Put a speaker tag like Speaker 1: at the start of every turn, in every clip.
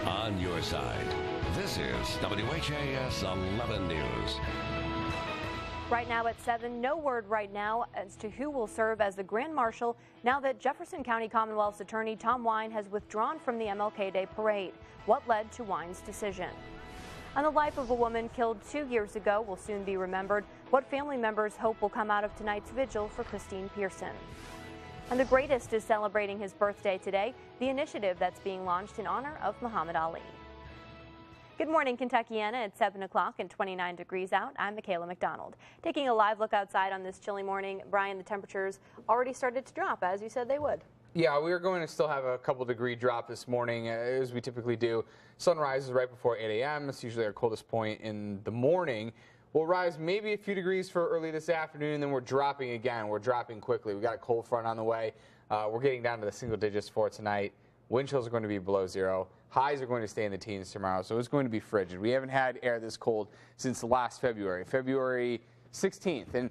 Speaker 1: on your side. This is WHAS 11 News.
Speaker 2: Right now at 7, no word right now as to who will serve as the Grand Marshal now that Jefferson County Commonwealth's Attorney Tom Wine has withdrawn from the MLK Day Parade. What led to Wine's decision? And the life of a woman killed 2 years ago will soon be remembered. What family members hope will come out of tonight's vigil for Christine Pearson. And the greatest is celebrating his birthday today, the initiative that's being launched in honor of Muhammad Ali. Good morning, Kentuckiana. It's 7 o'clock and 29 degrees out. I'm Michaela McDonald. Taking a live look outside on this chilly morning, Brian, the temperatures already started to drop, as you said they would.
Speaker 3: Yeah, we are going to still have a couple degree drop this morning, as we typically do. Sunrise is right before 8 a.m. It's usually our coldest point in the morning. We'll rise maybe a few degrees for early this afternoon, and then we're dropping again. We're dropping quickly. We got a cold front on the way. We're getting down to the single digits for tonight. Wind chills are going to be below zero. Highs are going to stay in the teens tomorrow, so it's going to be frigid. We haven't had air this cold since last February, February 16th. And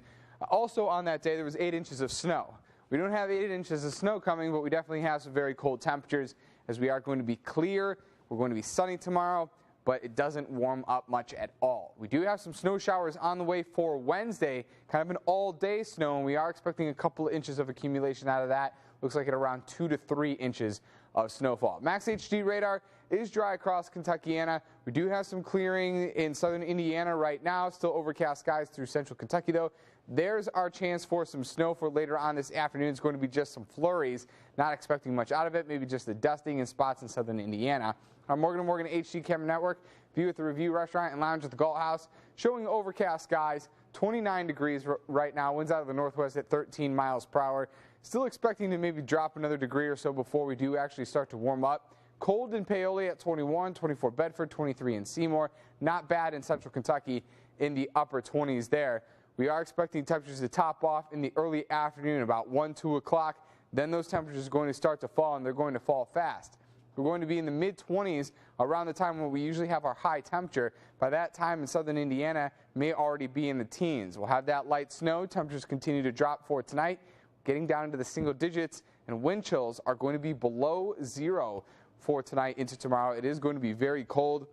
Speaker 3: also on that day, there was 8 inches of snow. We don't have 8 inches of snow coming, but we definitely have some very cold temperatures as we are going to be clear. We're going to be sunny tomorrow, but it doesn't warm up much at all. We do have some snow showers on the way for Wednesday, kind of an all-day snow, and we are expecting a couple of inches of accumulation out of that. Looks like at around 2 to 3 inches of snowfall. Max HD radar is dry across Kentuckiana. We do have some clearing in southern Indiana right now. Still overcast skies through central Kentucky, though. There's our chance for some snow for later on this afternoon. It's going to be just some flurries. Not expecting much out of it. Maybe just the dusting in spots in southern Indiana. Our Morgan & Morgan HD camera network view at the Review Restaurant and Lounge at the Galt House showing overcast skies. 29 degrees right now. Winds out of the northwest at 13 miles per hour. Still expecting to maybe drop another degree or so before we do actually start to warm up. Cold in Paoli at 21, 24 Bedford, 23 in Seymour. Not bad in central Kentucky in the upper 20s there. We are expecting temperatures to top off in the early afternoon, about 1, 2 o'clock. Then those temperatures are going to start to fall, and they're going to fall fast. We're going to be in the mid-20s around the time when we usually have our high temperature. By that time in southern Indiana, may already be in the teens. We'll have that light snow. Temperatures continue to drop for tonight, getting down into the single digits, and wind chills are going to be below zero for tonight into tomorrow. It is going to be very cold.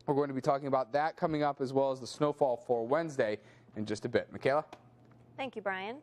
Speaker 3: We're going to be talking about that coming up, as well as the snowfall for Wednesday in just a bit. Michaela?
Speaker 2: Thank you, Brian.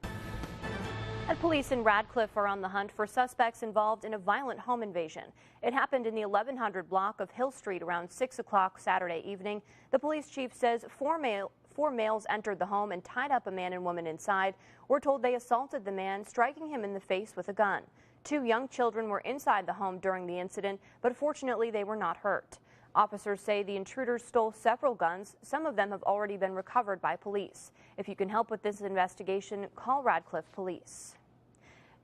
Speaker 2: And police in Radcliffe are on the hunt for suspects involved in a violent home invasion. It happened in the 1100 block of Hill Street around 6 o'clock Saturday evening. The police chief says four males entered the home and tied up a man and woman inside. We're told they assaulted the man, striking him in the face with a gun. 2 young children were inside the home during the incident, but fortunately they were not hurt. Officers say the intruders stole several guns. Some of them have already been recovered by police. If you can help with this investigation, call Radcliffe Police.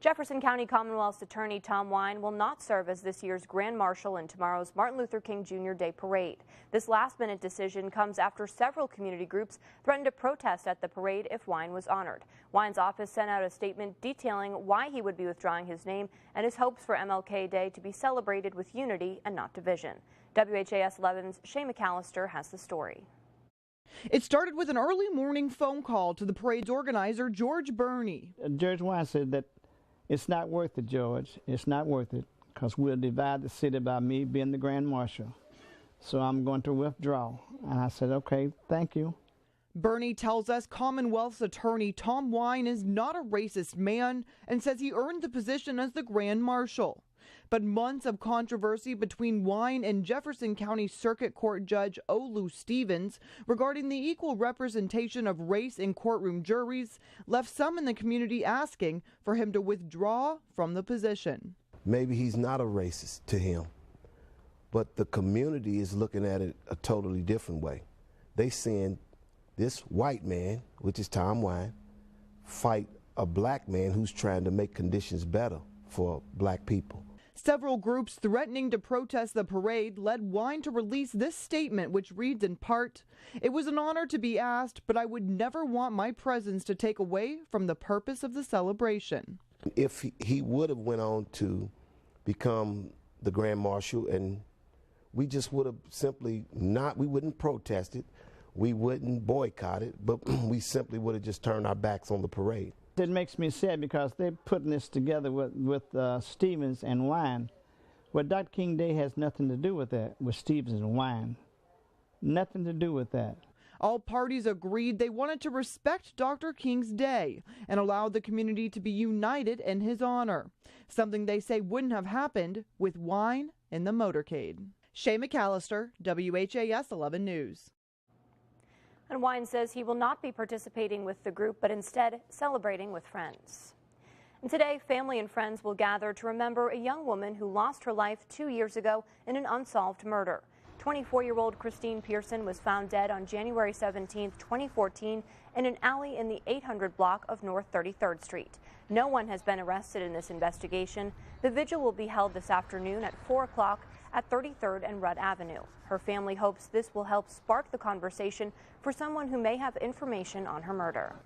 Speaker 2: Jefferson County Commonwealth's Attorney Tom Wine will not serve as this year's Grand Marshal in tomorrow's Martin Luther King Jr. Day Parade. This last-minute decision comes after several community groups threatened to protest at the parade if Wine was honored. Wine's office sent out a statement detailing why he would be withdrawing his name and his hopes for MLK Day to be celebrated with unity and not division. WHAS 11's Shay McAllister has the story.
Speaker 4: It started with an early morning phone call to the parade's organizer, George Burney.
Speaker 5: George Wine said that it's not worth it, George. It's not worth it, because we'll divide the city by me being the Grand Marshal. So I'm going to withdraw. And I said, okay, thank you.
Speaker 4: Burney tells us Commonwealth's attorney Tom Wine is not a racist man and says he earned the position as the Grand Marshal. But months of controversy between Wine and Jefferson County Circuit Court Judge Olu Stevens regarding the equal representation of race in courtroom juries left some in the community asking for him to withdraw from the position.
Speaker 6: Maybe he's not a racist to him, but the community is looking at it a totally different way. They seeing this white man, which is Tom Wine, fight a black man who's trying to make conditions better for black people.
Speaker 4: Several groups threatening to protest the parade led Wine to release this statement, which reads in part, "It was an honor to be asked, but I would never want my presence to take away from the purpose of the celebration."
Speaker 6: If he would have went on to become the Grand Marshal, and we just would have simply not, we wouldn't protest it, we wouldn't boycott it, but we simply would have just turned our backs on the parade.
Speaker 5: It makes me sad because they're putting this together with Stevens and Wine, Well, Dr. King Day has nothing to do with that, with Stevens and Wine. Nothing to do with that.
Speaker 4: All parties agreed they wanted to respect Dr. King's day and allow the community to be united in his honor, something they say wouldn't have happened with wine in the motorcade. Shay McAllister, WHAS 11 News.
Speaker 2: And Wine says he will not be participating with the group, but instead celebrating with friends. And today, family and friends will gather to remember a young woman who lost her life 2 years ago in an unsolved murder. 24-year-old Christine Pearson was found dead on January 17, 2014, in an alley in the 800 block of North 33rd Street. No one has been arrested in this investigation. The vigil will be held this afternoon at 4 o'clock at 33rd and Rudd Avenue. Her family hopes this will help spark the conversation for someone who may have information on her murder.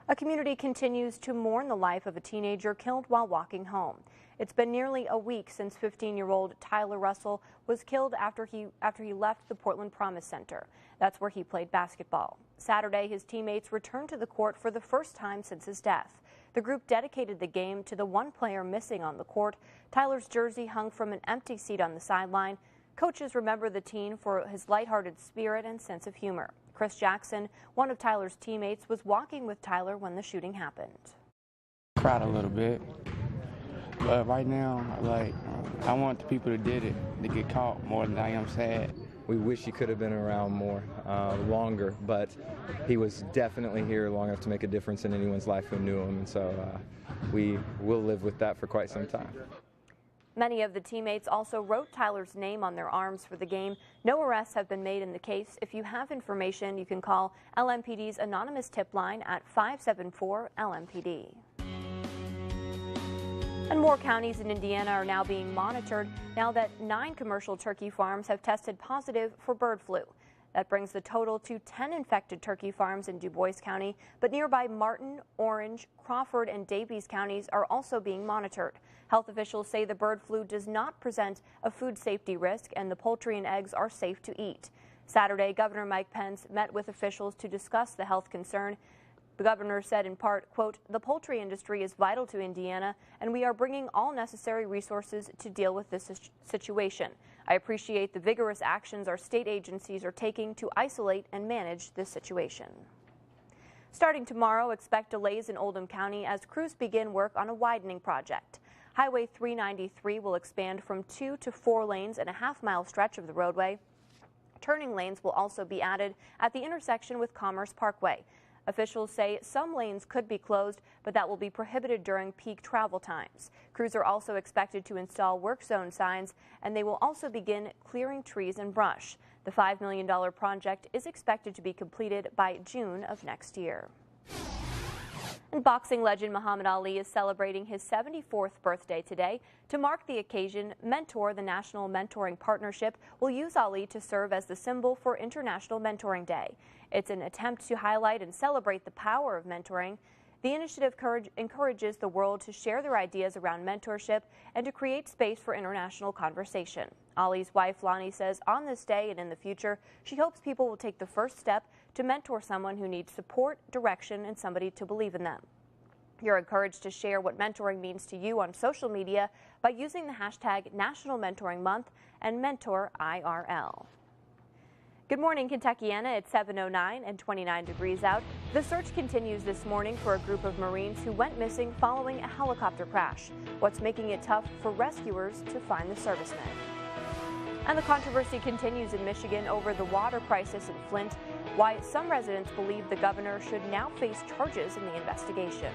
Speaker 2: A community continues to mourn the life of a teenager killed while walking home. It's been nearly a week since 15-year-old Tyler Russell was killed after he left the Portland Promise Center. That's where he played basketball. Saturday, his teammates returned to the court for the first time since his death. The group dedicated the game to the one player missing on the court. Tyler's jersey hung from an empty seat on the sideline. Coaches remember the teen for his lighthearted spirit and sense of humor. Chris Jackson, one of Tyler's teammates, was walking with Tyler when the shooting happened.
Speaker 7: Cried a little bit. But right now, I want the people that did it to get caught more than I am sad.
Speaker 8: We wish he could have been around more, longer, but he was definitely here long enough to make a difference in anyone's life who knew him, and so we will live with that for quite some time.
Speaker 2: Many of the teammates also wrote Tyler's name on their arms for the game. No arrests have been made in the case. If you have information, you can call LMPD's anonymous tip line at 574-LMPD. And more counties in Indiana are now being monitored now that 9 commercial turkey farms have tested positive for bird flu. That brings the total to 10 infected turkey farms in Du Bois County, but nearby Martin, Orange, Crawford, and Davies counties are also being monitored. Health officials say the bird flu does not present a food safety risk and the poultry and eggs are safe to eat. Saturday, Governor Mike Pence met with officials to discuss the health concern. The governor said in part, quote, "The poultry industry is vital to Indiana, and we are bringing all necessary resources to deal with this situation. I appreciate the vigorous actions our state agencies are taking to isolate and manage this situation." Starting tomorrow, expect delays in Oldham County as crews begin work on a widening project. Highway 393 will expand from 2 to 4 lanes and a half-mile stretch of the roadway. Turning lanes will also be added at the intersection with Commerce Parkway. Officials say some lanes could be closed, but that will be prohibited during peak travel times. Crews are also expected to install work zone signs, and they will also begin clearing trees and brush. The $5 million project is expected to be completed by June of next year. And boxing legend Muhammad Ali is celebrating his 74th birthday today. To mark the occasion, Mentor, the National Mentoring Partnership, will use Ali to serve as the symbol for International Mentoring Day. It's an attempt to highlight and celebrate the power of mentoring. The initiative encourages the world to share their ideas around mentorship and to create space for international conversation. Ali's wife, Lonnie, says on this day and in the future, she hopes people will take the first step to mentor someone who needs support, direction, and somebody to believe in them. You're encouraged to share what mentoring means to you on social media by using the hashtag National Mentoring Month and MentorIRL. Good morning, Kentuckiana. It's 7:09 and 29 degrees out. The search continues this morning for a group of Marines who went missing following a helicopter crash. What's making it tough for rescuers to find the servicemen? And the controversy continues in Michigan over the water crisis in Flint, why some residents believe the governor should now face charges in the investigation.